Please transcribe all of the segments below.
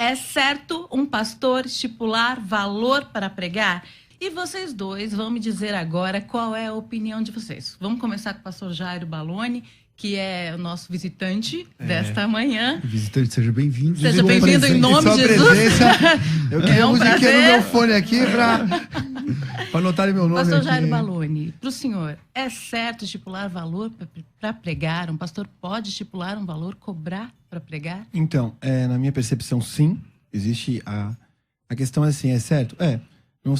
É certo um pastor estipular valor para pregar? E vocês dois vão me dizer agora qual é a opinião de vocês. Vamos começar com o pastor Jairo Baloni, que é o nosso visitante desta manhã. Visitante, seja bem-vindo. Seja bem-vindo em nome de Jesus. Presença. Eu queria musiquinha no meu fone aqui para anotar meu nome. Pastor Jairo Baloni, para o senhor, é certo estipular valor para pregar? Um pastor pode estipular um valor, cobrar para pregar? Então, na minha percepção, sim. Existe a questão assim, é certo?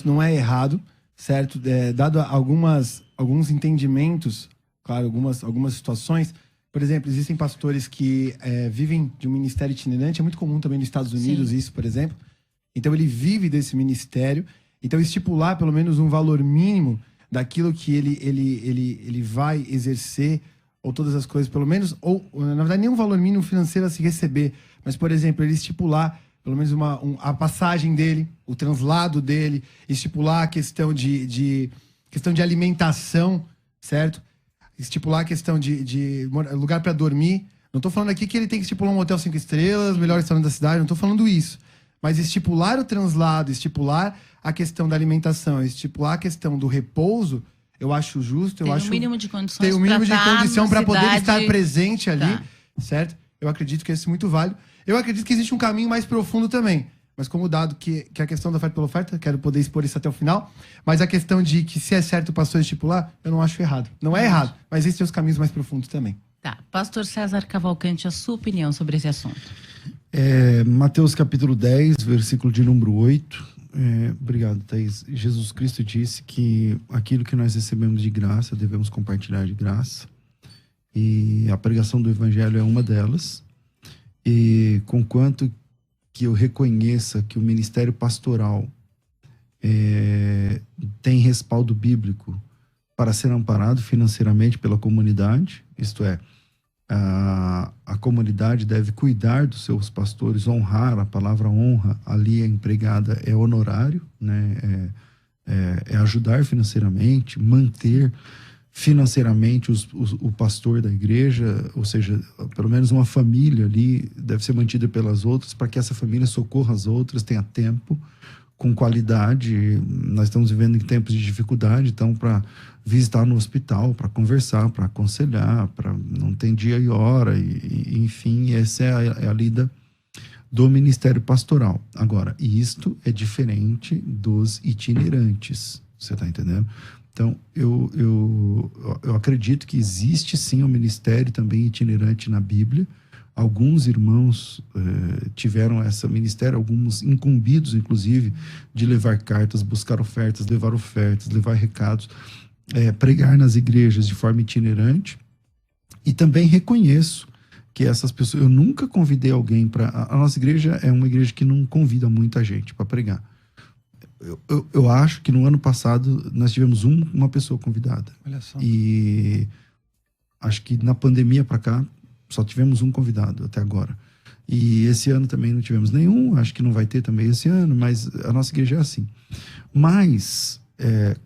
Não é errado, certo? Dado alguns entendimentos, claro, algumas situações. Por exemplo, existem pastores que vivem de um ministério itinerante. É muito comum também nos Estados Unidos. Sim. Isso, por exemplo. Então, ele vive desse ministério. Então, estipular pelo menos um valor mínimo daquilo que ele vai exercer, ou todas as coisas, pelo menos, ou, na verdade, nem um valor mínimo financeiro a se receber. Mas, por exemplo, ele estipular pelo menos a passagem dele, o translado dele, estipular a questão de alimentação, certo? Estipular a questão de lugar para dormir. Não estou falando aqui que ele tem que estipular um hotel 5 estrelas, melhor restaurante da cidade, não estou falando isso. Mas estipular o translado, estipular a questão da alimentação, estipular a questão do repouso, eu acho justo. Tem o mínimo de condições. Tem o mínimo de condição para poder estar presente ali, certo? Eu acredito que isso é muito válido. Eu acredito que existe um caminho mais profundo também. Mas como dado que a questão da oferta pela oferta, quero poder expor isso até o final, mas a questão de que se é certo o pastor estipular, eu não acho errado. Não é errado, mas existem os caminhos mais profundos também. Tá. Pastor César Cavalcante, a sua opinião sobre esse assunto? Mateus capítulo 10, versículo de número 8. Obrigado, Thaís. Jesus Cristo disse que aquilo que nós recebemos de graça, devemos compartilhar de graça. E a pregação do evangelho é uma delas. E conquanto que eu reconheça que o ministério pastoral tem respaldo bíblico para ser amparado financeiramente pela comunidade, isto é, a comunidade deve cuidar dos seus pastores, honrar, a palavra honra ali é empregada, é honorário, né? É ajudar financeiramente, manter financeiramente o pastor da igreja, ou seja, pelo menos uma família ali deve ser mantida pelas outras, para que essa família socorra as outras, tenha tempo, com qualidade. Nós estamos vivendo em tempos de dificuldade, então para visitar no hospital, para conversar, para aconselhar, para não tem dia e hora, enfim, essa é a lida do ministério pastoral. Agora, isto é diferente dos itinerantes, você está entendendo? Então, eu acredito que existe sim um ministério também itinerante na Bíblia. Alguns irmãos tiveram esse ministério, alguns incumbidos, inclusive, de levar cartas, buscar ofertas, levar recados, pregar nas igrejas de forma itinerante. E também reconheço que essas pessoas... Eu nunca convidei alguém para... A nossa igreja é uma igreja que não convida muita gente para pregar. Eu acho que no ano passado nós tivemos uma pessoa convidada. Olha só. E acho que na pandemia para cá só tivemos um convidado até agora. E esse ano também não tivemos nenhum, acho que não vai ter também esse ano, mas a nossa igreja é assim. Mas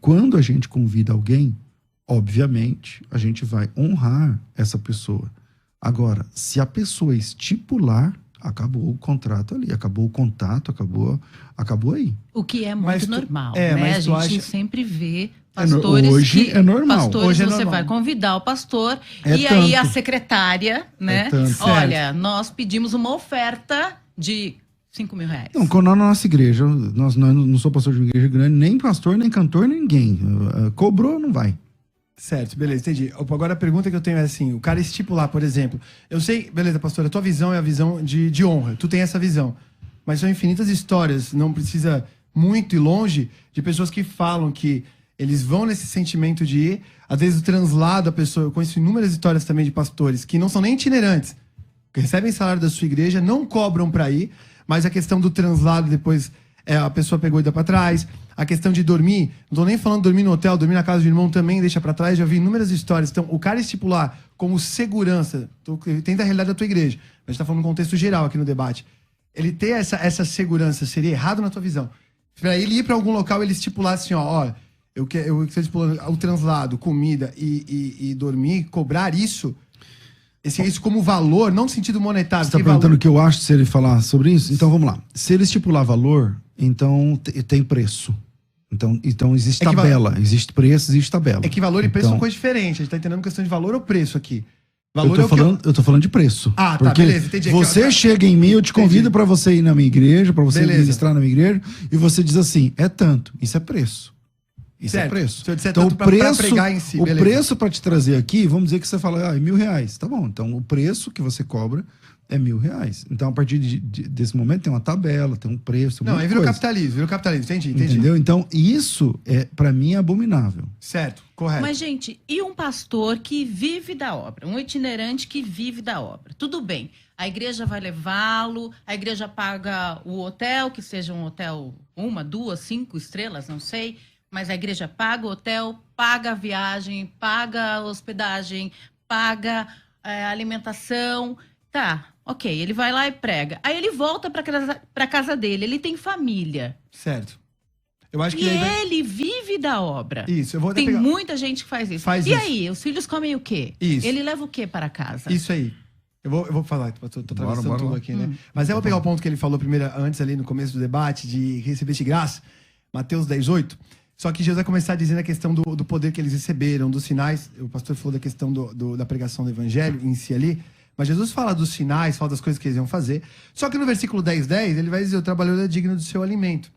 quando a gente convida alguém, obviamente a gente vai honrar essa pessoa. Agora, se a pessoa estipular, acabou o contrato ali, acabou o contato, acabou aí. O que é muito normal, né? A gente sempre vê pastores hoje é normal. Pastores, hoje é você normal. Vai convidar o pastor aí a secretária, né? Olha, nós pedimos uma oferta de R$5.000. Não, quando na nossa igreja, não sou pastor de uma igreja grande, nem pastor, nem cantor, ninguém. Cobrou, não vai. Certo, beleza, entendi. Agora a pergunta que eu tenho é assim, o cara estipular, por exemplo, eu sei, beleza, pastor, a tua visão é a visão de honra, tu tem essa visão, mas são infinitas histórias, não precisa muito ir longe, de pessoas que falam que eles vão nesse sentimento de ir, às vezes o translado, a pessoa, eu conheço inúmeras histórias também de pastores que não são nem itinerantes, que recebem salário da sua igreja, não cobram para ir, mas a questão do translado depois, a pessoa pegou e dá para trás. A questão de dormir, não tô nem falando de dormir no hotel, dormir na casa do irmão também deixa para trás, já vi inúmeras histórias. Então, o cara estipular como segurança, tem da realidade da tua igreja, mas a gente tá falando no contexto geral aqui no debate, ele ter essa segurança seria errado na tua visão? Para ele ir para algum local, ele estipular assim, ó, eu quero estipular o translado, comida e dormir, cobrar isso, Isso como valor, não no sentido monetário. Você está perguntando o que eu acho se ele falar sobre isso? Então vamos lá. Se ele estipular valor, então tem preço. Então existe tabela. Existe preço, existe tabela. É que valor e preço são coisas diferentes. A gente tá entendendo questão de valor ou preço aqui. Valor eu tô falando de preço. Ah, porque tá, beleza. Entendi. Você chega em mim, eu te convido para você ir na minha igreja, para você ministrar na minha igreja, e você diz assim, é tanto. Isso é preço. Isso certo. é preço. Se eu disser então tanto o preço, pra pregar em si, o preço para te trazer aqui, vamos dizer que você fala, R$1.000. Tá bom, então o preço que você cobra é R$1.000. Então a partir desse momento tem uma tabela, tem um preço, não, aí virou capitalismo, entendi. Entendeu? Então isso para mim é abominável. Certo, correto. Mas gente, e um pastor que vive da obra, um itinerante que vive da obra? Tudo bem, a igreja vai levá-lo, a igreja paga o hotel, que seja um hotel 1, 2, 5 estrelas, não sei. Mas a igreja paga o hotel, paga a viagem, paga a hospedagem, paga a alimentação. Tá, ok, ele vai lá e prega. Aí ele volta para casa dele, ele tem família. Certo. Eu acho que ele vive da obra. Isso, eu vou Tem muita gente que faz isso. E aí, os filhos comem o quê? Isso. Ele leva o quê para casa? Isso aí. Eu vou falar, tô atravessando tudo aqui, né? Mas eu vou pegar o ponto que ele falou primeiro, antes ali no começo do debate, de receber de graça, Mateus 10:8. Só que Jesus vai começar dizendo a questão do poder que eles receberam, dos sinais. O pastor falou da questão da pregação do evangelho em si ali. Mas Jesus fala dos sinais, fala das coisas que eles iam fazer. Só que no versículo 10:10, ele vai dizer, o trabalhador é digno do seu alimento.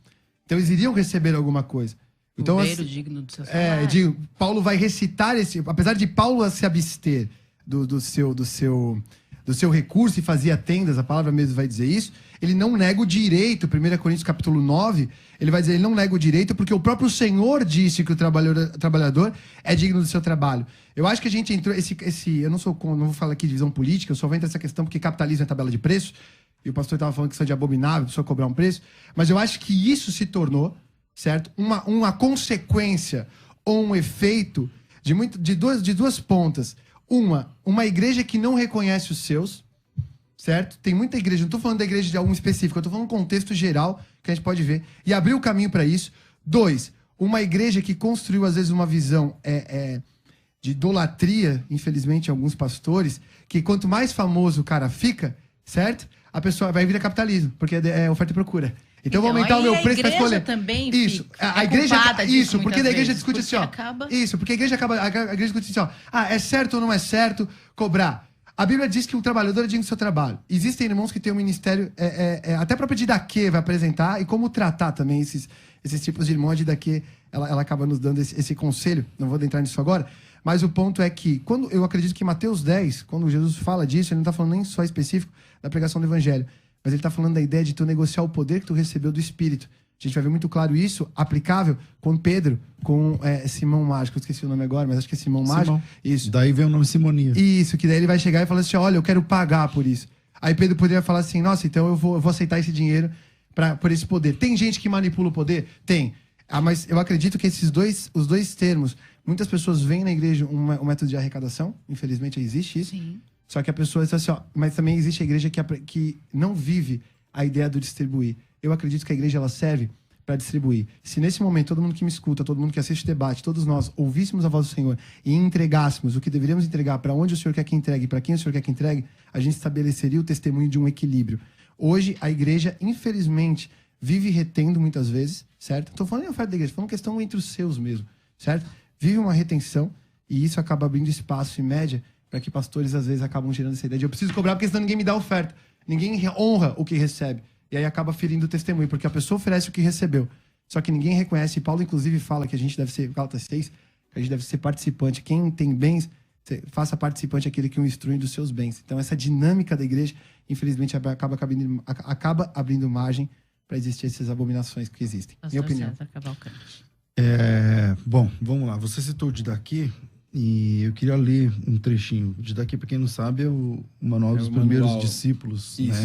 Então eles iriam receber alguma coisa. Então, digno do seu salário. Paulo vai recitar apesar de Paulo se abster do seu recurso e fazia tendas, a palavra mesmo vai dizer isso, ele não nega o direito, 1 Coríntios capítulo 9, ele vai dizer, ele não nega o direito porque o próprio Senhor disse que o trabalhador é digno do seu trabalho. Eu acho que a gente entrou, eu não vou falar aqui de visão política, eu só vou entrar nessa questão porque capitalismo é tabela de preço, e o pastor estava falando que isso é de abominável, a pessoa cobrar um preço, mas eu acho que isso se tornou, certo? Uma consequência ou um efeito de duas pontas. Uma igreja que não reconhece os seus, certo? Tem muita igreja, não estou falando da igreja de algum específico, eu estou falando de um contexto geral que a gente pode ver e abrir o caminho para isso. 2, uma igreja que construiu às vezes uma visão de idolatria, infelizmente, alguns pastores, que quanto mais famoso o cara fica, certo? A pessoa vai virar capitalismo, porque é oferta e procura. Então eu vou aumentar o meu preço para escolher. Também isso. A igreja isso, porque a igreja discute assim, ó. Isso, porque a igreja discute assim, ó. É certo ou não é certo cobrar? A Bíblia diz que o trabalhador é digno do seu trabalho. Existem irmãos que têm um ministério, até a própria Didaquê vai apresentar, e como tratar também esses tipos de irmãos. A Didaquê, ela acaba nos dando esse conselho, não vou entrar nisso agora, mas o ponto é que, quando eu acredito que Mateus 10, quando Jesus fala disso, ele não está falando nem só específico da pregação do evangelho, mas ele está falando da ideia de tu negociar o poder que tu recebeu do Espírito. A gente vai ver muito claro isso, aplicável com Pedro, com Simão Mágico. Eu esqueci o nome agora, mas acho que é Simão Mágico. Isso. Daí vem o nome Simonia. Isso, que daí ele vai chegar e falar assim, olha, eu quero pagar por isso. Aí Pedro poderia falar assim, nossa, então eu vou aceitar esse dinheiro por esse poder. Tem gente que manipula o poder? Tem. Mas eu acredito que os dois termos, muitas pessoas veem na igreja um método de arrecadação, infelizmente existe isso. Sim. Só que a pessoa diz assim, ó, mas também existe a igreja que não vive a ideia do distribuir. Eu acredito que a igreja ela serve para distribuir. Se nesse momento todo mundo que me escuta, todo mundo que assiste o debate, todos nós ouvíssemos a voz do Senhor e entregássemos o que deveríamos entregar, para onde o Senhor quer que entregue, para quem o Senhor quer que entregue, a gente estabeleceria o testemunho de um equilíbrio. Hoje, a igreja, infelizmente, vive retendo muitas vezes, certo? Não estou falando em oferta da igreja, estou falando questão entre os seus mesmo, certo? Vive uma retenção e isso acaba abrindo espaço, em média, para que pastores, às vezes, acabam gerando essa ideia de eu preciso cobrar porque senão ninguém me dá oferta. Ninguém honra o que recebe. E aí acaba ferindo o testemunho, porque a pessoa oferece o que recebeu. Só que ninguém reconhece. E Paulo, inclusive, fala que a gente deve ser, Gálatas 6, que a gente deve ser participante. Quem tem bens, faça participante aquele que o instrui dos seus bens. Então, essa dinâmica da igreja, infelizmente, acaba abrindo margem para existir essas abominações que existem. Minha opinião. Bom, vamos lá. Você citou o Didaquê. E eu queria ler um trechinho. O Didaquê, para quem não sabe, é o manual dos primeiros discípulos. Né?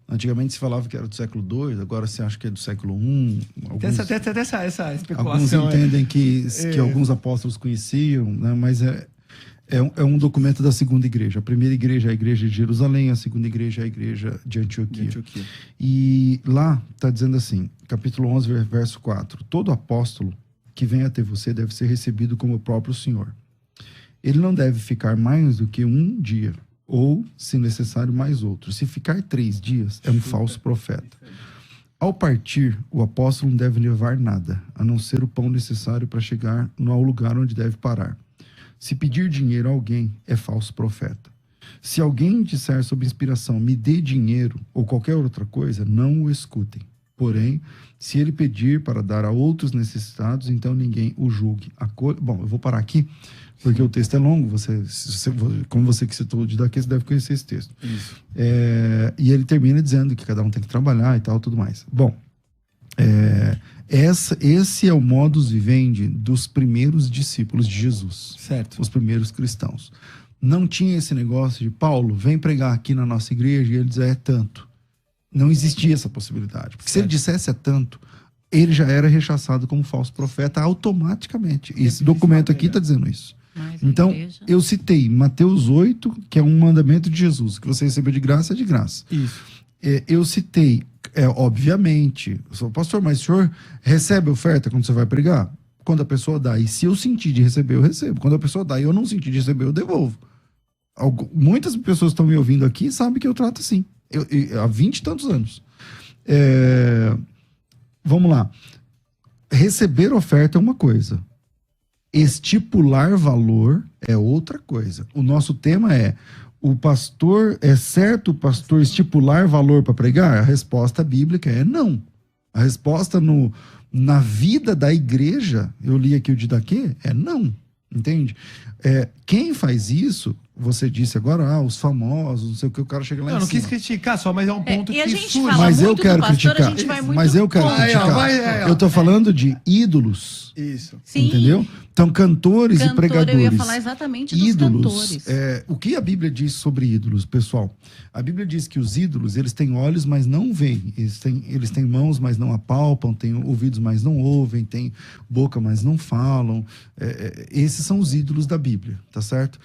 Antigamente se falava que era do século II, agora se acha que é do século I. Tem essa especulação. Alguns entendem que alguns apóstolos conheciam, né? Mas é um documento da segunda igreja. A primeira igreja é a igreja de Jerusalém, a segunda igreja é a igreja de Antioquia. E lá está dizendo assim, capítulo 11, verso 4. Todo apóstolo que vem até você deve ser recebido como o próprio Senhor. ele não deve ficar mais do que um dia, ou, se necessário, mais outro. Se ficar 3 dias, é um falso profeta. Ao partir, o apóstolo não deve levar nada, a não ser o pão necessário para chegar ao lugar onde deve parar. Se pedir dinheiro a alguém, é falso profeta. Se alguém disser sob inspiração, me dê dinheiro ou qualquer outra coisa, não o escutem. Porém, se ele pedir para dar a outros necessitados, então ninguém o julgue. Bom, eu vou parar aqui, porque o texto é longo. Como você que citou o Didaquê, você deve conhecer esse texto. E ele termina dizendo que cada um tem que trabalhar e tal, tudo mais. Bom, esse é o modus vivendi dos primeiros discípulos de Jesus. Certo. Os primeiros cristãos. Não tinha esse negócio de Paulo, vem pregar aqui na nossa igreja, e ele diz, é tanto. Não existia essa possibilidade. Porque se ele dissesse é tanto, ele já era rechaçado como falso profeta automaticamente. Esse documento aqui está dizendo isso. Então, eu citei Mateus 8, que é um mandamento de Jesus, que você recebeu de graça, é de graça. Isso. Eu citei, obviamente, eu sou pastor, mas o senhor recebe oferta quando você vai pregar? Quando a pessoa dá. E se eu sentir de receber, eu recebo. Quando a pessoa dá e eu não sentir de receber, eu devolvo. Muitas pessoas que estão me ouvindo aqui sabem que eu trato assim. Há 20 e tantos anos. Vamos lá. Receber oferta é uma coisa. Estipular valor é outra coisa. O nosso tema é: o pastor, é certo o pastor estipular valor para pregar? A resposta bíblica é não. A resposta na vida da igreja, eu li aqui o Didaquê, é não. Entende? Quem faz isso, você disse agora, os famosos, não sei o que, o cara chega lá em cima. Eu não quis criticar só, mas é um ponto que surge. Mas eu quero criticar. Mas eu quero criticar. Eu tô falando de ídolos. Isso. Sim. Entendeu? Então, cantores e pregadores. Eu ia falar exatamente dos cantores. O que a Bíblia diz sobre ídolos, pessoal? A Bíblia diz que os ídolos, eles têm olhos, mas não veem. Eles têm mãos, mas não apalpam. Têm ouvidos, mas não ouvem. Têm boca, mas não falam. Esses são os ídolos da Bíblia, tá certo?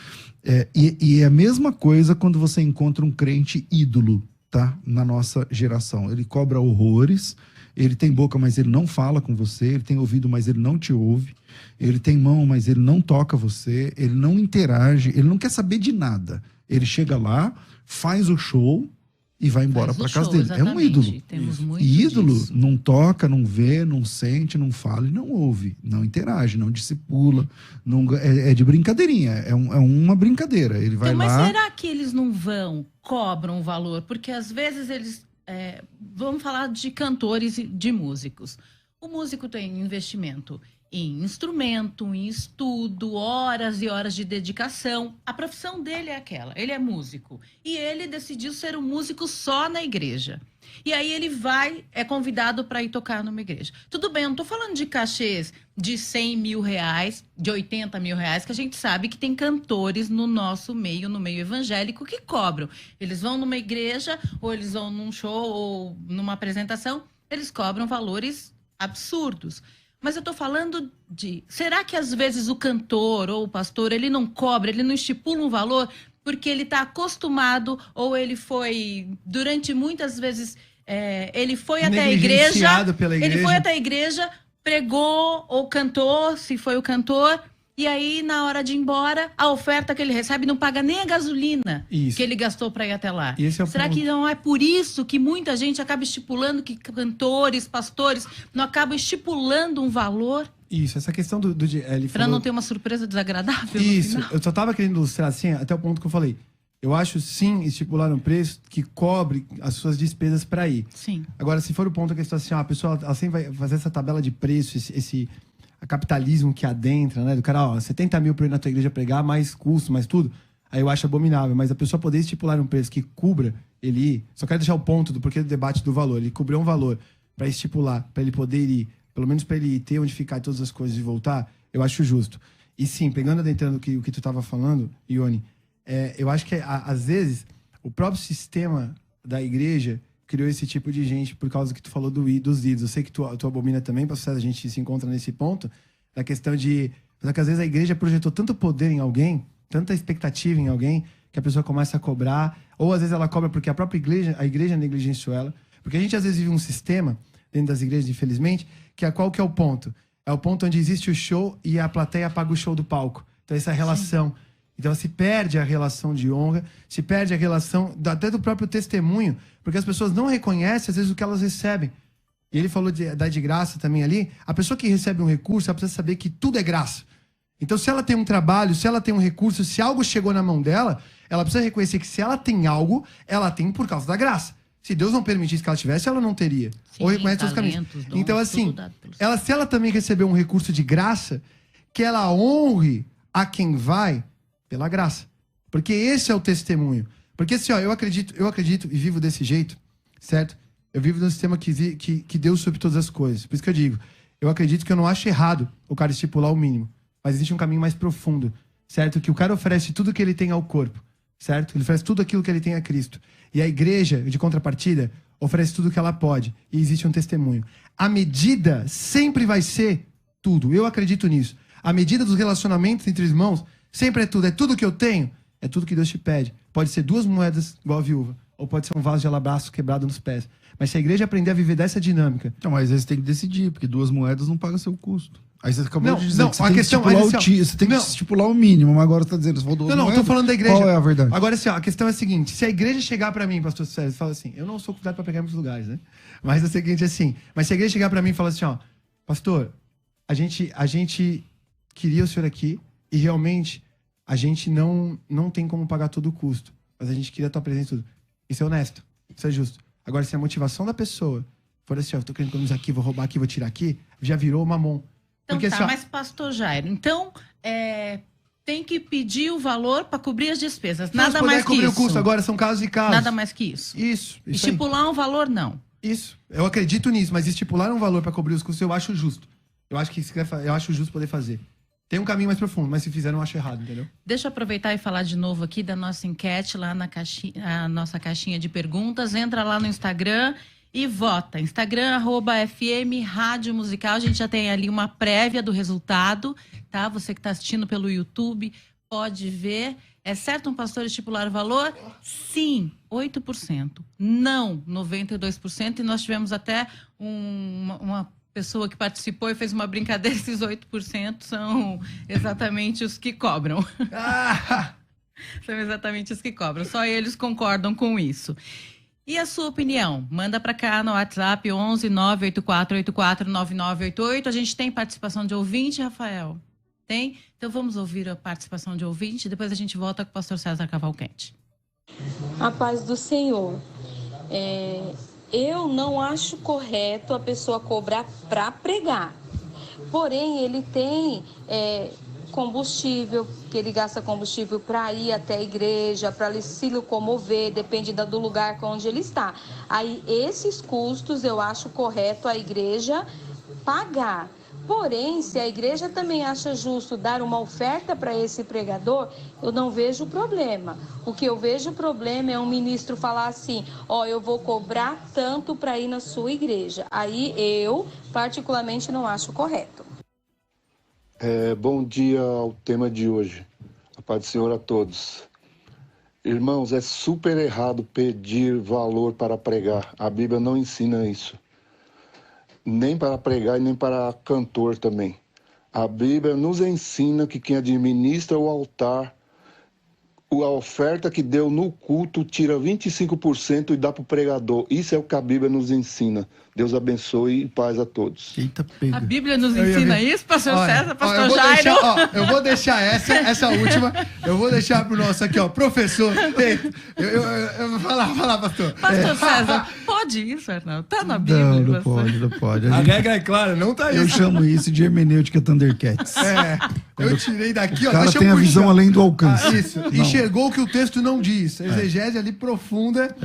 E é a mesma coisa quando você encontra um crente ídolo, tá? Na nossa geração. Ele cobra horrores. Ele tem boca, mas ele não fala com você. Ele tem ouvido, mas ele não te ouve. Ele tem mão, mas ele não toca você. Ele não interage. Ele não quer saber de nada. Ele chega lá, faz o show e vai embora para casa dele. É um ídolo. E ídolo disso. Não toca, não vê, não sente, não fala e não ouve. Não interage, não discipula. É de brincadeirinha. É uma brincadeira. Ele vai mas lá... Mas será que eles não cobram valor? Porque às vezes eles... vamos falar de cantores e de músicos. O músico tem investimento em instrumento, em estudo, horas e horas de dedicação. A profissão dele é aquela, ele é músico. E ele decidiu ser um músico só na igreja. E aí ele é convidado para ir tocar numa igreja. Tudo bem, eu não estou falando de cachês de 100 mil reais, de 80 mil reais, que a gente sabe que tem cantores no nosso meio, no meio evangélico, que cobram. Eles vão numa igreja, ou eles vão num show, ou numa apresentação, eles cobram valores absurdos. Mas eu estou falando será que às vezes o cantor ou o pastor, ele não cobra, ele não estipula um valor porque ele está acostumado, ou ele foi, durante muitas vezes, ele foi até a igreja, ele foi até a igreja, pregou ou cantou, se foi o cantor, e aí na hora de ir embora, a oferta que ele recebe não paga nem a gasolina que ele gastou para ir até lá. Será que não é por isso que muita gente acaba estipulando, que cantores, pastores não acabam estipulando um valor? Isso, essa questão para não ter uma surpresa desagradável. Isso, eu só tava querendo ilustrar assim, até o ponto que eu falei. Eu acho sim estipular um preço que cobre as suas despesas para ir. Sim. Agora, se for o ponto que assim, a pessoa ela sempre vai fazer essa tabela de preço, a capitalismo que adentra, né? Do cara, 70 mil para ir na tua igreja pregar, mais custo, mais tudo. Aí eu acho abominável. Mas a pessoa poder estipular um preço que cubra ele ir. Só quero deixar o ponto do porquê do debate do valor. Ele cobriu um valor para estipular, para ele poder ir, pelo menos para ele ter onde ficar todas as coisas e voltar, eu acho justo. E sim, pegando adentrando o que tu estava falando, Ione, eu acho que às vezes o próprio sistema da igreja criou esse tipo de gente por causa que tu falou dos ídolos. Eu sei que tu abomina também, pastor, a gente se encontra nesse ponto, da questão de... Mas é que às vezes a igreja projetou tanto poder em alguém, tanta expectativa em alguém, que a pessoa começa a cobrar, ou às vezes ela cobra porque a igreja negligenciou ela. Porque a gente às vezes vive um sistema, dentro das igrejas, infelizmente, qual que é o ponto? É o ponto onde existe o show e a plateia paga o show do palco. Então essa relação... Sim. Então se perde a relação de honra, se perde a relação até do próprio testemunho, porque as pessoas não reconhecem, às vezes, o que elas recebem. E ele falou de dar de graça também ali. A pessoa que recebe um recurso, ela precisa saber que tudo é graça. Então, se ela tem um trabalho, se ela tem um recurso, se algo chegou na mão dela, ela precisa reconhecer que se ela tem algo, ela tem por causa da graça. Se Deus não permitisse que ela tivesse, ela não teria. Sim, ou reconhece os caminhos. Dons, então, assim, ela, se ela também recebeu um recurso de graça, que ela honre a quem vai pela graça. Porque esse é o testemunho. Porque assim, ó, eu acredito e vivo desse jeito, certo? Eu vivo num sistema que Deus sobre todas as coisas. Por isso que eu digo, eu acredito que eu não acho errado o cara estipular o mínimo. Mas existe um caminho mais profundo, certo? Que o cara oferece tudo que ele tem ao corpo, certo? Ele oferece tudo aquilo que ele tem a Cristo. E a igreja, de contrapartida, oferece tudo que ela pode. E existe um testemunho. A medida sempre vai ser tudo. Eu acredito nisso. A medida dos relacionamentos entre irmãos sempre é tudo. É tudo que eu tenho. É tudo que Deus te pede. Pode ser 2 moedas igual a viúva. Ou pode ser um vaso de alabastro quebrado nos pés. Mas se a igreja aprender a viver dessa dinâmica... Então, mas aí você tem que decidir, porque 2 moedas não pagam seu custo. Aí você acabou de dizer não, que a questão, você tem que estipular o mínimo, mas agora você está dizendo, você falou 2 moedas. Não, eu tô falando da igreja. Qual é a verdade? Agora, assim, ó, a questão é a seguinte, se a igreja chegar pra mim, pastor César, e fala assim, eu não sou convidado pra pregar em muitos lugares, né? Mas é o seguinte, assim, mas se a igreja chegar pra mim e falar assim, ó, pastor, a gente queria o senhor aqui e realmente a gente não tem como pagar todo o custo, mas a gente queria a tua presença e tudo. Isso é honesto, isso é justo. Agora, se a motivação da pessoa for assim, ó, tô querendo economizar aqui, vou roubar aqui, vou tirar aqui, já virou mamon. Então Porque, tá, assim, ó, mas pastor Jairo, então tem que pedir o valor para cobrir as despesas, nada mais que cobrir isso. o custo agora, são casos e casos. Nada mais que isso. Isso aí. Estipular um valor, não. Isso. Eu acredito nisso, mas estipular um valor para cobrir os custos eu acho justo. Eu acho justo poder fazer. Tem um caminho mais profundo, mas se fizer, eu não acho errado, entendeu? Deixa eu aproveitar e falar de novo aqui da nossa enquete lá na a nossa caixinha de perguntas. Entra lá no Instagram e vota. Instagram, @FM Rádio Musical. A gente já tem ali uma prévia do resultado, tá? Você que está assistindo pelo YouTube pode ver. É certo um pastor estipular o valor? Sim, 8%. Não, 92%. E nós tivemos até uma pessoa que participou e fez uma brincadeira. Esses 8% são exatamente os que cobram. São exatamente os que cobram. Só eles concordam com isso. E a sua opinião? Manda para cá no WhatsApp 11 98484 9988. A gente tem participação de ouvinte, Rafael? Tem? Então vamos ouvir a participação de ouvinte, depois a gente volta com o pastor César Cavalcante. A paz do Senhor. Eu não acho correto a pessoa cobrar para pregar. Porém, ele tem combustível, que ele gasta combustível para ir até a igreja, para se locomover, depende do lugar onde ele está. Aí, esses custos eu acho correto a igreja pagar. Porém, se a igreja também acha justo dar uma oferta para esse pregador, eu não vejo problema. O que eu vejo problema é um ministro falar assim, eu vou cobrar tanto para ir na sua igreja. Aí eu, particularmente, não acho correto. Bom dia ao tema de hoje. A paz do Senhor a todos. Irmãos, é super errado pedir valor para pregar. A Bíblia não ensina isso. Nem para pregar e nem para cantor também. A Bíblia nos ensina que quem administra o altar, a oferta que deu no culto, tira 25% e dá para o pregador. Isso é o que a Bíblia nos ensina. Deus abençoe e paz a todos. Eita, pega. A Bíblia nos ensina isso, pastor César, pastor Jairo? Jairo? Eu vou deixar essa última, eu vou deixar pro nosso aqui, professor. Eu vou falar, pastor. Pastor César, pode isso, Arnaldo? Tá na Bíblia. Não pode. A regra é clara, não tá isso. Eu chamo isso de hermenêutica Thundercats. Eu tirei daqui, o cara tem a visão além do alcance. Isso, enxergou o que o texto não diz. Exegese ali profunda.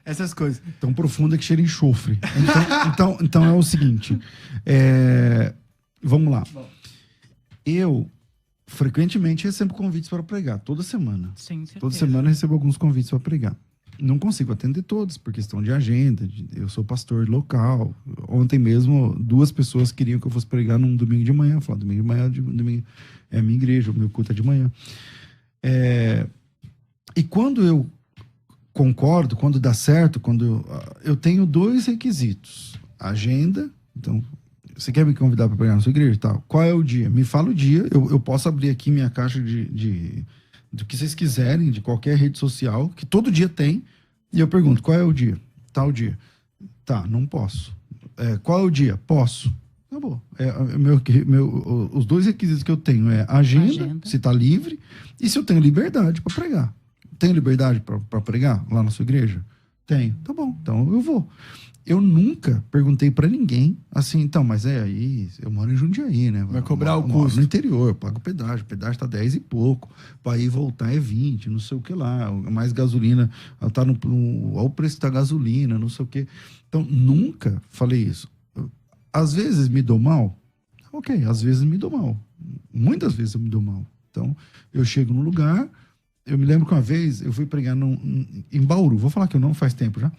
Essas coisas. Tão profunda que cheira enxofre. Então é o seguinte. Vamos lá. Eu frequentemente recebo convites para pregar. Toda semana. Sim, certeza. Toda semana eu recebo alguns convites para pregar. Não consigo atender todos, por questão de agenda. Eu sou pastor local. Ontem mesmo, 2 pessoas queriam que eu fosse pregar num domingo de manhã. Eu falei, domingo de manhã domingo, é a minha igreja, o meu culto é de manhã. E quando eu concordo, quando dá certo, quando eu tenho 2 requisitos. Agenda, então, você quer me convidar para pregar na sua igreja e tal? Qual é o dia? Me fala o dia, eu posso abrir aqui minha caixa de do que vocês quiserem, de qualquer rede social, que todo dia tem, e eu pergunto, qual é o dia? Tal dia. Tá, não posso. Qual é o dia? Posso. Acabou. Os 2 requisitos que eu tenho é agenda, se está livre, e se eu tenho liberdade para pregar. Tenho liberdade para pregar lá na sua igreja? Tenho. Tá bom, então eu vou. Eu nunca perguntei para ninguém assim, então, mas aí, eu moro em Jundiaí, né? Vai cobrar o custo. No interior, eu pago pedágio. O pedágio tá 10 e pouco. Para ir e voltar é 20, não sei o que lá. Mais gasolina, tá olha o preço da gasolina, não sei o que. Então, nunca falei isso. Às vezes me dou mal? Ok, às vezes me dou mal. Muitas vezes eu me dou mal. Então, eu chego num lugar. Eu me lembro que uma vez eu fui pregar em Bauru. Vou falar que eu não faz tempo já.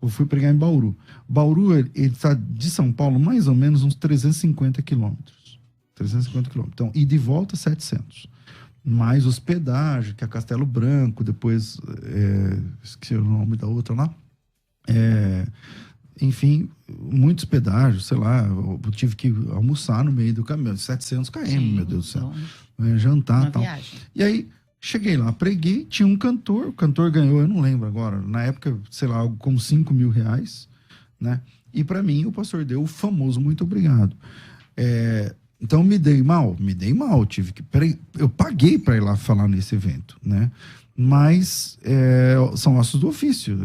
Eu fui pregar em Bauru. Bauru, ele está de São Paulo mais ou menos uns 350 quilômetros. 350 quilômetros. Então, ida e volta, 700. Mais hospedagem, que é Castelo Branco. Depois, esqueci o nome da outra lá. Enfim, muitos pedágios, sei lá. Eu tive que almoçar no meio do caminho. 700 km, sim, meu Deus do céu. Jantar e tal. Viagem. E aí, cheguei lá, preguei, tinha um cantor, o cantor ganhou, eu não lembro agora, na época, sei lá, algo como R$5.000, né? E para mim, o pastor deu o famoso muito obrigado. Então, me dei mal, tive que... Eu paguei para ir lá falar nesse evento, né? Mas são ossos do ofício,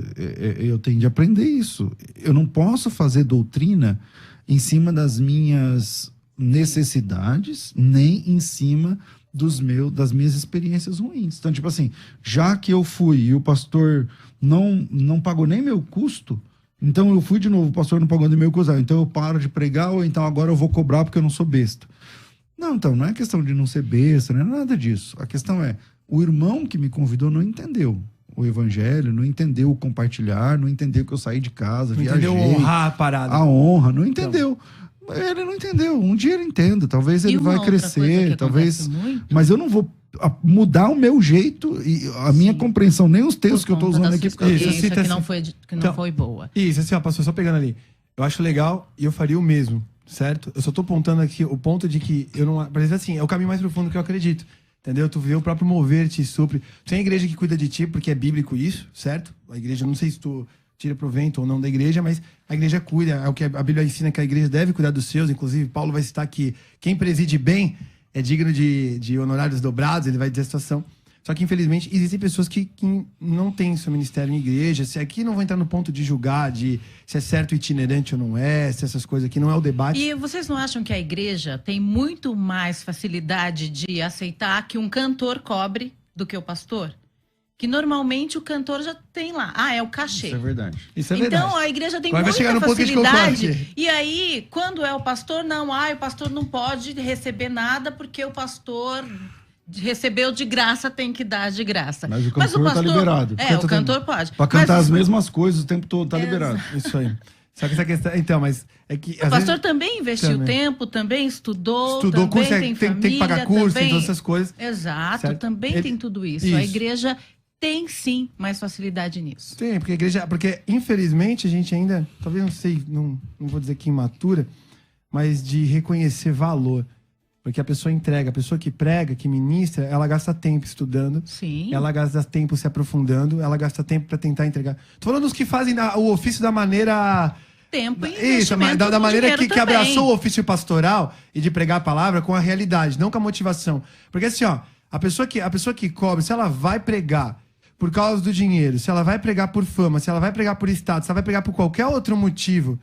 eu tenho de aprender isso. Eu não posso fazer doutrina em cima das minhas necessidades, nem em cima das minhas experiências ruins. Então, tipo assim, já que eu fui e o pastor não pagou nem meu custo, então eu fui de novo, o pastor não pagou nem meu custo, então eu paro de pregar, ou então agora eu vou cobrar porque eu não sou besta. Não, então, não é questão de não ser besta, não é nada disso. A questão é, o irmão que me convidou não entendeu o evangelho, não entendeu o compartilhar, não entendeu que eu saí de casa, não viajei. Entendeu honrar a parada. A honra, não entendeu. Então, ele não entendeu. Um dia ele entende. Talvez ele vai crescer. Talvez. Mas eu não vou mudar o meu jeito e a minha compreensão, nem os textos que eu estou usando aqui. Isso que não foi boa. Isso, assim, ó, pastor, só pegando ali. Eu acho legal e eu faria o mesmo, certo? Eu só estou apontando aqui o ponto de que eu não. Por exemplo, assim, é o caminho mais profundo que eu acredito. Entendeu? Tu vê o próprio mover te supre. Tem a igreja que cuida de ti, porque é bíblico isso, certo? A igreja, não sei se tu tira provento ou não da igreja, mas a igreja cuida, é o que a Bíblia ensina, que a igreja deve cuidar dos seus. Inclusive, Paulo vai citar que quem preside bem é digno de honorários dobrados, ele vai dizer a situação. Só que, infelizmente, existem pessoas que não têm seu ministério em igreja. Se aqui não vou entrar no ponto de julgar, de se é certo itinerante ou não é, se essas coisas aqui não é o debate. E vocês não acham que a igreja tem muito mais facilidade de aceitar que um cantor cobre do que o pastor? Que normalmente o cantor já tem lá. É o cachê. Isso é verdade. Isso é verdade. Então a igreja tem Agora muita facilidade. E aí, quando é o pastor, o pastor não pode receber nada porque o pastor recebeu de graça, tem que dar de graça. Mas o cantor tá liberado. O cantor pode. Para cantar as mesmas coisas o tempo todo, tá liberado. Isso aí. Só que essa questão... Então, mas é que... O pastor também investiu tempo, também estudou também curso, tem família, tem que pagar curso, tem todas essas coisas. Exato, certo? também tem tudo isso. A igreja tem sim mais facilidade nisso. Tem, porque a igreja... Porque, infelizmente, a gente ainda... Talvez, não sei, não vou dizer que imatura, mas de reconhecer valor. Porque a pessoa entrega, a pessoa que prega, que ministra, ela gasta tempo estudando. Sim. Ela gasta tempo se aprofundando, ela gasta tempo para tentar entregar. Tô falando dos que fazem o ofício da maneira... Tempo e isso, da maneira que abraçou o ofício pastoral e de pregar a palavra com a realidade, não com a motivação. Porque assim, ó, a pessoa que cobra, se ela vai pregar por causa do dinheiro, se ela vai pregar por fama, se ela vai pregar por status, se ela vai pregar por qualquer outro motivo,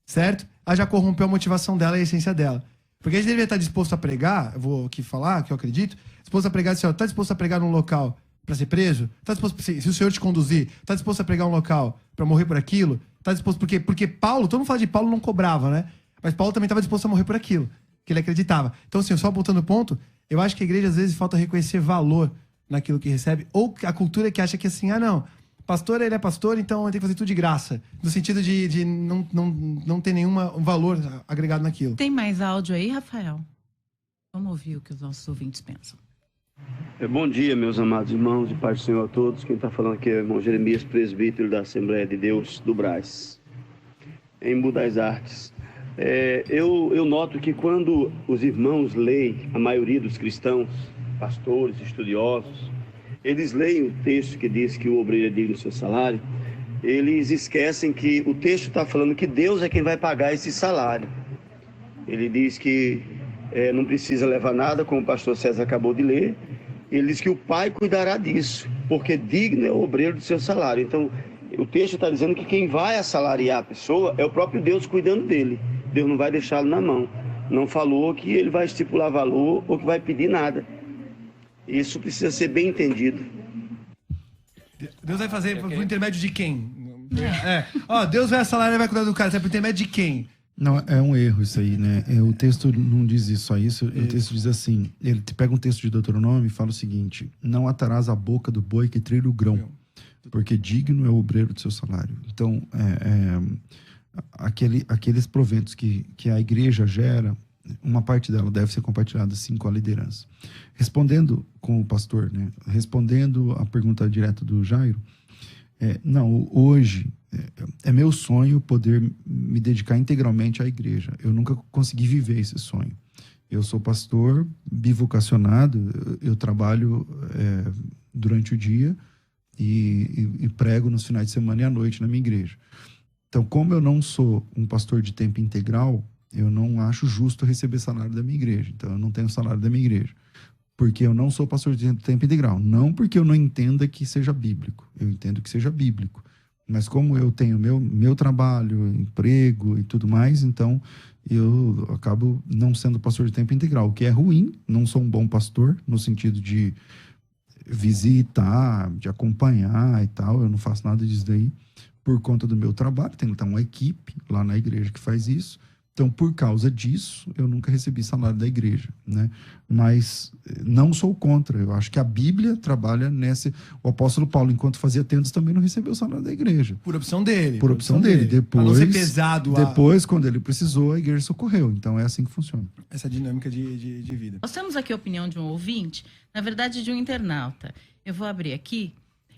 certo? Ela já corrompeu a motivação dela e a essência dela. Porque a gente deveria estar disposto a pregar, eu vou aqui falar, que eu acredito, disposto a pregar, assim, ó, tá disposto a pregar num local para ser preso? Tá disposto, se o Senhor te conduzir, tá disposto a pregar um local para morrer por aquilo? Tá disposto, porque Paulo, todo mundo fala de Paulo não cobrava, né? Mas Paulo também estava disposto a morrer por aquilo, que ele acreditava. Então, assim, só apontando o ponto, eu acho que a igreja às vezes falta reconhecer valor naquilo que recebe, ou a cultura que acha que assim, não, pastor, ele é pastor, então ele tem que fazer tudo de graça. No sentido de não ter nenhum valor agregado naquilo. Tem mais áudio aí, Rafael? Vamos ouvir o que os nossos ouvintes pensam. Bom dia, meus amados irmãos, e paz do Senhor a todos. Quem está falando aqui é o irmão Jeremias, presbítero da Assembleia de Deus do Brás, em Budas Artes. Eu noto que quando os irmãos leem, a maioria dos cristãos, pastores, estudiosos, eles leem o texto que diz que o obreiro é digno do seu salário, eles esquecem que o texto está falando que Deus é quem vai pagar esse salário. Ele diz que não precisa levar nada, como o pastor César acabou de ler. Ele diz que o Pai cuidará disso, porque digno é o obreiro do seu salário. Então, o texto está dizendo que quem vai assalariar a pessoa é o próprio Deus cuidando dele. Deus não vai deixá-lo na mão. Não falou que ele vai estipular valor ou que vai pedir nada. Isso precisa ser bem entendido. Deus vai fazer por intermédio de quem? Deus vai assalariar e vai cuidar do cara. Você é por intermédio de quem? Não, é um erro isso aí, né? O texto não diz só isso. O texto diz assim, ele pega um texto de Deuteronômio e fala o seguinte: não atarás a boca do boi que trilha o grão, porque digno é o obreiro do seu salário. Então, aqueles proventos que a igreja gera, uma parte dela deve ser compartilhada, sim, com a liderança. Respondendo com o pastor, né? Respondendo a pergunta direta do Jairo, hoje é meu sonho poder me dedicar integralmente à igreja. Eu nunca consegui viver esse sonho. Eu sou pastor bivocacionado, eu trabalho durante o dia e prego nos finais de semana e à noite na minha igreja. Então, como eu não sou um pastor de tempo integral, eu não acho justo receber salário da minha igreja. Então, eu não tenho salário da minha igreja. Porque eu não sou pastor de tempo integral. Não porque eu não entenda que seja bíblico. Eu entendo que seja bíblico. Mas como eu tenho meu trabalho, emprego e tudo mais, então eu acabo não sendo pastor de tempo integral. O que é ruim, não sou um bom pastor, no sentido de visitar, de acompanhar e tal. Eu não faço nada disso daí por conta do meu trabalho. Tem uma equipe lá na igreja que faz isso. Então, por causa disso, eu nunca recebi salário da igreja, né? Mas não sou contra. Eu acho que a Bíblia trabalha nesse... O apóstolo Paulo, enquanto fazia tendas, também não recebeu salário da igreja. Por opção dele. Por opção dele. Depois, pra não ser pesado. Depois, quando ele precisou, a igreja socorreu. Então, é assim que funciona. Essa dinâmica de vida. Nós temos aqui a opinião de um ouvinte, na verdade, de um internauta. Eu vou abrir aqui.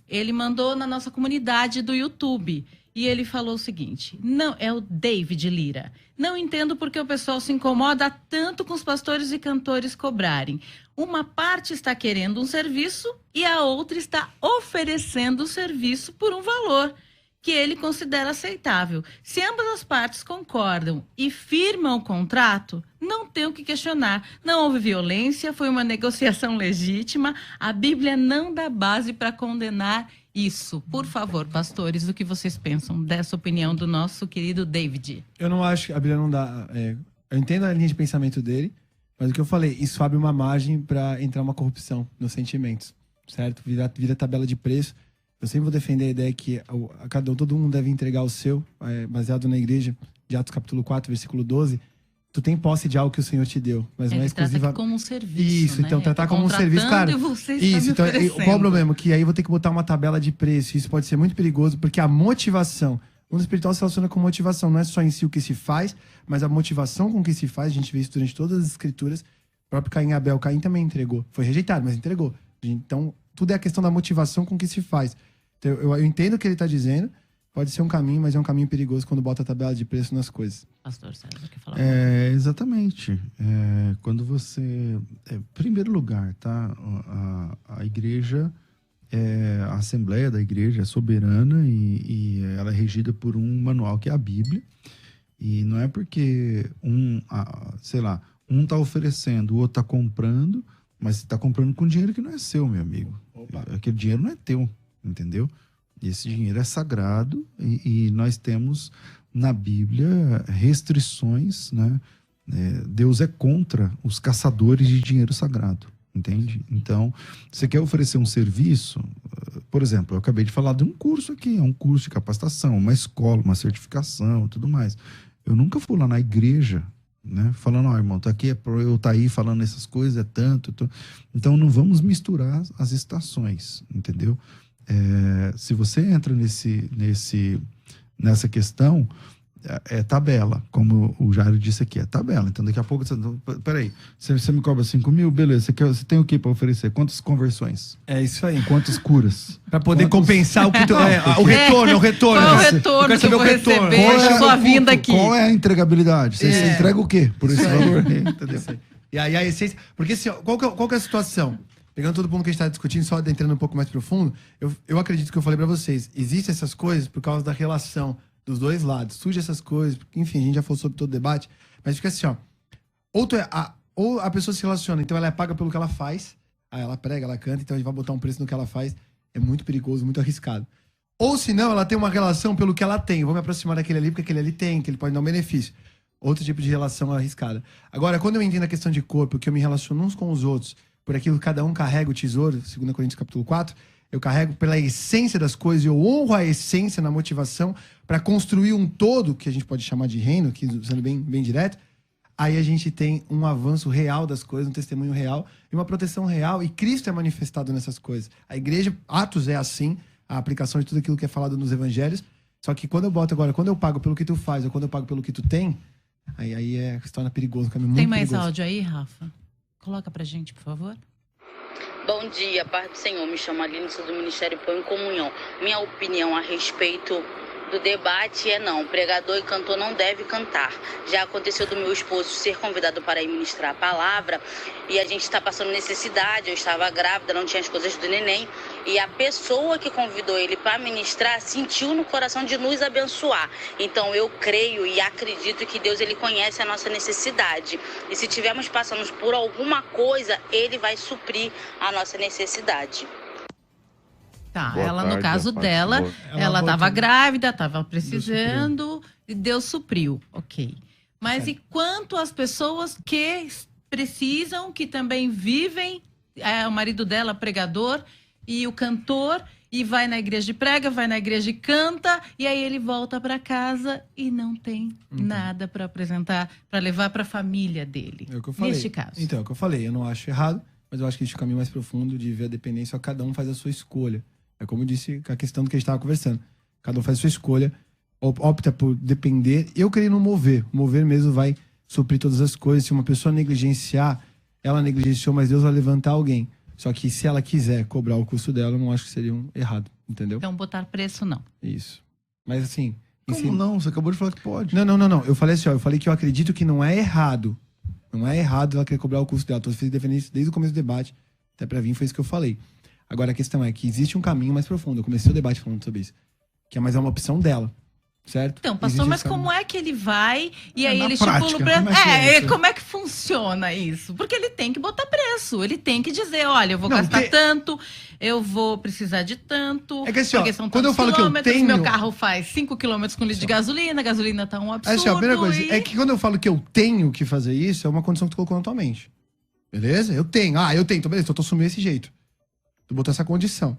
Ele mandou na nossa comunidade do YouTube. E ele falou o seguinte: não, é o David Lira. Não entendo porque o pessoal se incomoda tanto com os pastores e cantores cobrarem. Uma parte está querendo um serviço e a outra está oferecendo o serviço por um valor que ele considera aceitável. Se ambas as partes concordam e firmam o contrato, não tem o que questionar. Não houve violência, foi uma negociação legítima. A Bíblia não dá base para condenar isso. Por favor, pastores, o que vocês pensam dessa opinião do nosso querido David? Eu não acho que a Bíblia não dá... eu entendo a linha de pensamento dele, mas o que eu falei, isso abre uma margem para entrar uma corrupção nos sentimentos, certo? Vira tabela de preço. Eu sempre vou defender a ideia que todo mundo deve entregar o seu, baseado na igreja, de Atos capítulo 4, versículo 12. Tu tem posse de algo que o Senhor te deu, mas não é exclusiva. Trata como um serviço. Isso, né? Então tratar como um serviço, claro. Isso, então qual o problema? Que aí eu vou ter que botar uma tabela de preço. Isso pode ser muito perigoso, porque a motivação, o mundo espiritual se relaciona com motivação, não é só em si o que se faz, mas a motivação com que se faz. A gente vê isso durante todas as escrituras. O próprio Caim e Abel, Caim também entregou. Foi rejeitado, mas entregou. Então, tudo é a questão da motivação com que se faz. Então, eu entendo o que ele está dizendo. Pode ser um caminho, mas é um caminho perigoso quando bota a tabela de preço nas coisas. Pastor César, quer falar? Exatamente. Quando você... primeiro lugar, tá? A igreja, a assembleia da igreja é soberana e ela é regida por um manual que é a Bíblia. E não é porque um tá oferecendo, o outro tá comprando, mas você tá comprando com dinheiro que não é seu, meu amigo. Opa. Aquele dinheiro não é teu, entendeu? Esse dinheiro é sagrado e nós temos na Bíblia restrições, né? Deus é contra os caçadores de dinheiro sagrado, entende? Então, você quer oferecer um serviço, por exemplo, eu acabei de falar de um curso aqui, é um curso de capacitação, uma escola, uma certificação, tudo mais. Eu nunca fui lá na igreja, né? Falando, irmão, tá aqui, eu tá aí falando essas coisas, é tanto. Então, não vamos misturar as estações, entendeu? Se você entra nessa questão, é tabela, como o Jairo disse aqui, é tabela. Então, daqui a pouco, peraí, você me cobra 5 mil, beleza, você tem o que para oferecer? Quantas conversões? É isso aí. Quantas curas? Para poder compensar o que o retorno. Qual é o retorno que eu vou receber da sua vinda aqui? Qual é a entregabilidade? Você entrega o quê por esse valor? Entendeu? E aí a essência... Porque assim, qual que é a situação? pegando todo mundo que a gente tá discutindo, só entrando um pouco mais profundo, eu acredito que eu falei pra vocês, existem essas coisas por causa da relação dos dois lados. Surge essas coisas, porque, enfim, a gente já falou sobre todo o debate, mas fica assim, ó. Ou a pessoa se relaciona, então ela é paga pelo que ela faz, aí ela prega, ela canta, então a gente vai botar um preço no que ela faz, é muito perigoso, muito arriscado. Ou se não, ela tem uma relação pelo que ela tem. Eu vou me aproximar daquele ali porque aquele ali tem, que ele pode dar um benefício. Outro tipo de relação arriscada. Agora, quando eu entendo a questão de corpo, que eu me relaciono uns com os outros, por aquilo que cada um carrega o tesouro, 2 Coríntios capítulo 4, eu carrego pela essência das coisas, eu honro a essência na motivação para construir um todo, que a gente pode chamar de reino, aqui sendo bem direto, aí a gente tem um avanço real das coisas, um testemunho real e uma proteção real, e Cristo é manifestado nessas coisas. A igreja, Atos é assim, a aplicação de tudo aquilo que é falado nos evangelhos, só que quando eu pago pelo que tu faz, ou quando eu pago pelo que tu tem, aí se torna perigoso, um caminho muito perigoso. Tem mais áudio aí, Rafa? Coloca pra gente, por favor. Bom dia, paz do Senhor. Me chamo Aline, sou do Ministério Pão em Comunhão. Minha opinião a respeito do debate é não. Pregador e cantor não deve cantar. Já aconteceu do meu esposo ser convidado para ir ministrar a palavra e a gente está passando necessidade. Eu estava grávida, não tinha as coisas do neném. E a pessoa que convidou ele para ministrar sentiu no coração de nos abençoar. Então eu creio e acredito que Deus ele conhece a nossa necessidade. E se tivermos passando por alguma coisa, ele vai suprir a nossa necessidade. Tá, Boa ela tarde, no caso boa dela, tarde. ela estava grávida, estava precisando, e Deus supriu, ok. Mas e quanto às pessoas que precisam, que também vivem, o marido dela pregador e o cantor, e vai na igreja e prega, vai na igreja e canta, e aí ele volta para casa e não tem nada para apresentar, para levar para a família dele. É o que eu falei. Neste caso. Então, é o que eu falei, eu não acho errado, mas eu acho que existe um caminho mais profundo de ver a dependência, cada um faz a sua escolha. É como eu disse, a questão do que a gente estava conversando. Cada um faz a sua escolha, opta por depender. Eu creio no mover. O mover mesmo vai suprir todas as coisas. Se uma pessoa negligenciar, ela negligenciou, mas Deus vai levantar alguém. Só que se ela quiser cobrar o custo dela, eu não acho que seria errado, entendeu? Então, botar preço, não. Isso. Mas assim... Como não? Você acabou de falar que pode. Não. Eu falei assim, ó. Eu falei que eu acredito que não é errado. Não é errado ela querer cobrar o custo dela. Tô defendendo isso desde o começo do debate. Até pra vir foi isso que eu falei. Agora a questão é que existe um caminho mais profundo. Eu comecei o debate falando sobre isso. Que é mais uma opção dela. Certo? Então, pastor, existe mas como é que ele vai e aí na ele prática, estipula o preço? como é que é isso? Como é que funciona isso? Porque ele tem que botar preço. Ele tem que dizer, olha, eu vou gastar porque- tanto, eu vou precisar de tanto. É que assim, ó, porque são quando eu tantos falo que eu quilômetros, tenho- meu carro faz 5 quilômetros com litro de gasolina, a gasolina tá um absurdo. Assim, ó, a primeira coisa, e... é que quando eu falo que eu tenho que fazer isso, é uma condição que tu colocou na tua mente. Beleza? Eu tenho. Eu tenho. Então, beleza, então eu tô assumindo desse jeito. Tu botou essa condição.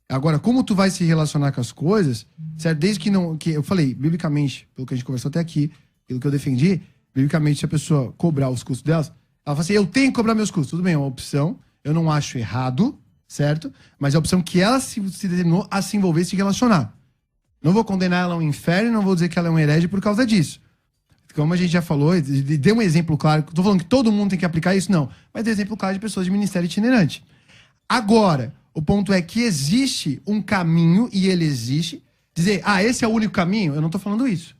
Agora, como tu vai se relacionar com as coisas, certo? Desde que não... que eu falei, biblicamente, pelo que a gente conversou até aqui, pelo que eu defendi, biblicamente, se a pessoa cobrar os custos delas, ela fala assim, eu tenho que cobrar meus custos. Tudo bem, é uma opção. Eu não acho errado, certo? Mas é a opção que ela se determinou a se envolver e se relacionar. Não vou condenar ela ao inferno, não vou dizer que ela é um herege por causa disso. Como a gente já falou, deu um exemplo claro. Tô falando que todo mundo tem que aplicar isso, não. Mas deu exemplo claro de pessoas de ministério itinerante. Agora, o ponto é que existe um caminho, e ele existe. Dizer, esse é o único caminho, eu não tô falando isso.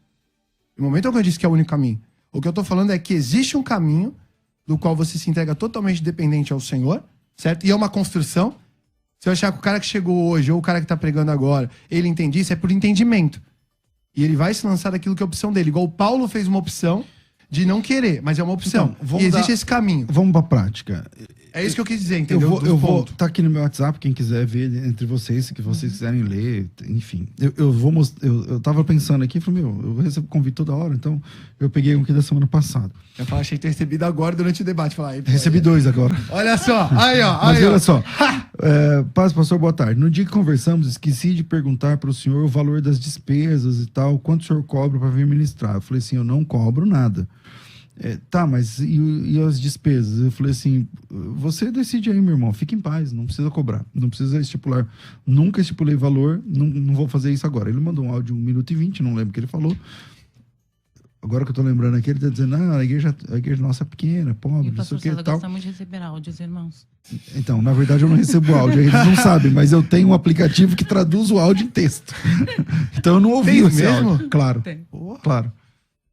No momento que eu disse que é o único caminho. O que eu tô falando é que existe um caminho do qual você se entrega totalmente dependente ao Senhor, certo? E é uma construção. Se eu achar que o cara que chegou hoje, ou o cara que tá pregando agora, ele entende isso, é por entendimento. E ele vai se lançar daquilo que é a opção dele. Igual o Paulo fez uma opção de não querer, mas é uma opção. Então, e existe esse caminho. Vamos pra prática. É isso que eu quis dizer, entendeu? Eu vou tá aqui no meu WhatsApp, quem quiser ver entre vocês, que vocês quiserem ler, enfim. Eu tava pensando aqui, falei, eu recebo convite toda hora, então eu peguei um aqui da semana passada. Eu falei, achei que ter recebido agora durante o debate. Falar, Recebi 2 agora. Olha só, aí ó. Mas aí, olha ó. só, paz, pastor, boa tarde. No dia que conversamos, esqueci de perguntar para o senhor o valor das despesas e tal, quanto o senhor cobra para vir ministrar. Eu falei assim, eu não cobro nada. Tá, mas e as despesas? Eu falei assim, você decide aí, meu irmão, fique em paz, não precisa cobrar, não precisa estipular. Nunca estipulei valor, não vou fazer isso agora. Ele mandou um áudio de 1 minuto e 20, não lembro o que ele falou. Agora que eu tô lembrando aqui, ele tá dizendo, a igreja nossa é pequena, pobre, E o não sei pastor o que e César tal. gosta muito de receber áudios, irmãos. Então, na verdade, eu não recebo áudio, eles não sabem, mas eu tenho um aplicativo que traduz o áudio em texto. Então eu não ouvi Tem esse mesmo? áudio. Claro, Tem. claro.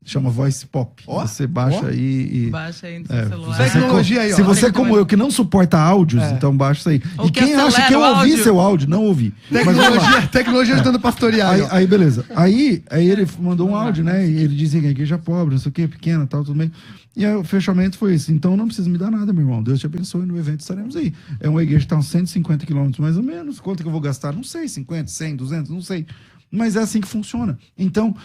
chama Voice Pop. Ó, você baixa ó. aí e... Baixa aí no seu celular. Tecnologia aí, ó. Se você, Olha que como eu, que não suporta áudios, então baixa isso aí. Ou E que quem acha que eu acelera o ouvi áudio. seu áudio, não ouvi. Mas vamos lá. Tecnologia ajudando a pastorear. Aí, ó. aí, beleza. Aí ele mandou um áudio, né? E ele dizia que a igreja é pobre, não sei o quê, pequena, tal, tudo bem. E aí o fechamento foi esse. Então não precisa me dar nada, meu irmão. Deus te abençoe, no evento estaremos aí. É uma igreja que está a uns 150 quilômetros mais ou menos. Quanto que eu vou gastar? Não sei, 50, 100, 200, não sei. Mas é assim que funciona. Então,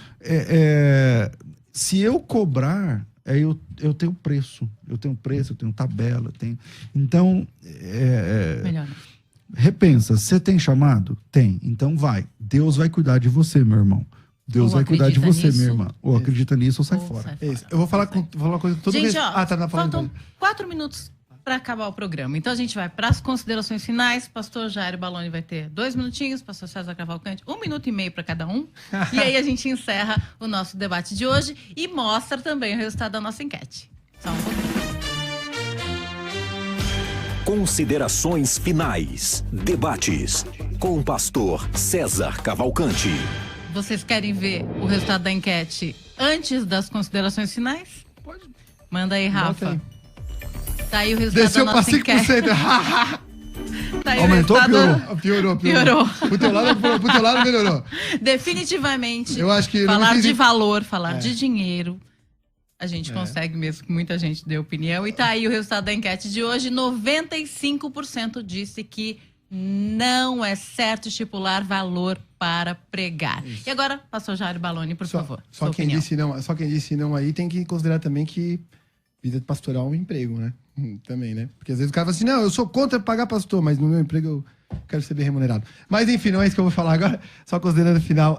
se eu cobrar, eu tenho preço. Eu tenho preço, eu tenho tabela. Então, Melhor. repensa. Você tem chamado? Tem. Então vai. Deus vai cuidar de você, meu irmão. Deus Ou vai cuidar de acredita você, nisso, minha irmã. Ou acredita nisso ou sai Ou fora. sai fora. Isso. Eu vou falar uma coisa com todo Gente, respeito. ó, Tá na faltam 4 minutos para acabar o programa. Então a gente vai para as considerações finais. Pastor Jairo Baloni vai ter 2 minutinhos, pastor César Cavalcante 1 minuto e meio para cada um. E aí a gente encerra o nosso debate de hoje e mostra também o resultado da nossa enquete. Só um pouquinho. Considerações finais. Debates com o pastor César Cavalcante. Vocês querem ver o resultado da enquete antes das considerações finais? Pode. Manda aí, Bota Rafa. aí. Tá aí o resultado Desceu da pra nossa enquete. 5%. Tá aí Aumentou o ou resultado... piorou? Piorou. Piorou. Pro teu lado melhorou. Definitivamente, Eu acho que falar não de entendi. valor, falar de dinheiro, a gente consegue mesmo que muita gente dê opinião. E tá aí o resultado da enquete de hoje. 95% disse que não é certo estipular valor para pregar. E agora, pastor Jairo Baloni, por favor. Só sua quem opinião. disse não aí tem que considerar também que vida pastoral é um emprego, né? Também, né? Porque às vezes o cara fala assim, não, eu sou contra pagar pastor, mas no meu emprego eu quero ser bem remunerado. Mas enfim, não é isso que eu vou falar agora. Só considerando o final,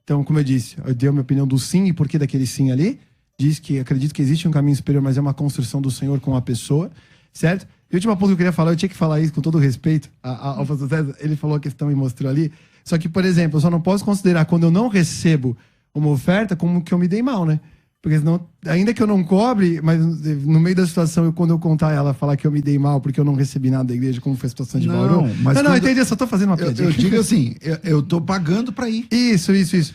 então, como eu disse, eu dei a minha opinião do sim e por que daquele sim ali. Diz que acredito que existe um caminho superior, mas é uma construção do Senhor com a pessoa, certo? E a última ponto que eu queria falar, eu tinha que falar isso com todo respeito ao pastor César, ele falou a questão e mostrou ali. Só que, por exemplo, eu só não posso considerar quando eu não recebo uma oferta como que eu me dei mal, né? Porque senão, ainda que eu não cobre, mas no meio da situação, quando eu contar ela falar que eu me dei mal porque eu não recebi nada da igreja, como foi a situação de Bauru. Não, entendi, eu só tô fazendo uma piadinha. Eu digo assim, eu tô pagando pra ir. Isso.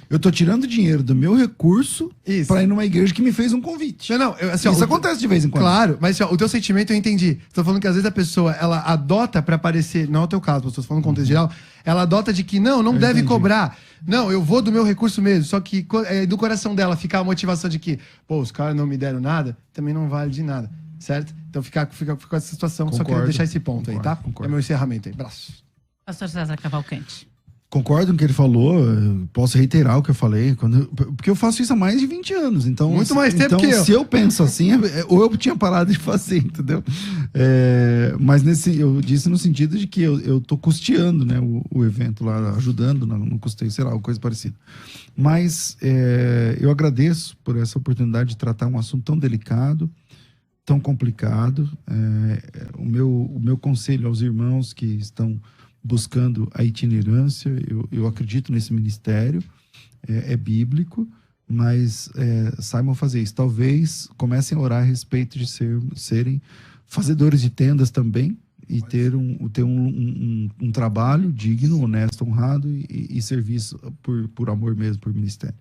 Eu tô tirando dinheiro do meu recurso pra ir numa igreja que me fez um convite. Isso acontece de vez em quando. Claro, mas assim, ó, o teu sentimento eu entendi. Tô falando que às vezes a pessoa, ela adota pra aparecer, não é o teu caso, estou falando no contexto geral, ela adota de que não deve entendi. cobrar. Não, eu vou do meu recurso mesmo. Só que do coração dela ficar a motivação de que, pô, os caras não me deram nada, também não vale de nada, certo? Então fica com essa situação, só quero deixar esse ponto aí, tá? Concordo. É meu encerramento aí. Braços. Pastor César Cavalcante. Concordo com o que ele falou, eu posso reiterar o que eu falei, porque eu faço isso há mais de 20 anos, então... Muito mais tempo que eu. Se eu penso assim, ou eu tinha parado de fazer, entendeu? Mas eu disse no sentido de que eu tô custeando, né, o evento lá, ajudando no custeio, sei lá, coisa parecida. Mas eu agradeço por essa oportunidade de tratar um assunto tão delicado, tão complicado. O meu conselho aos irmãos que estão buscando a itinerância, eu acredito nesse ministério, é bíblico, mas saibam fazer isso. Talvez comecem a orar a respeito de serem fazedores de tendas também e ter um trabalho digno, honesto, honrado e serviço por amor mesmo, por ministério.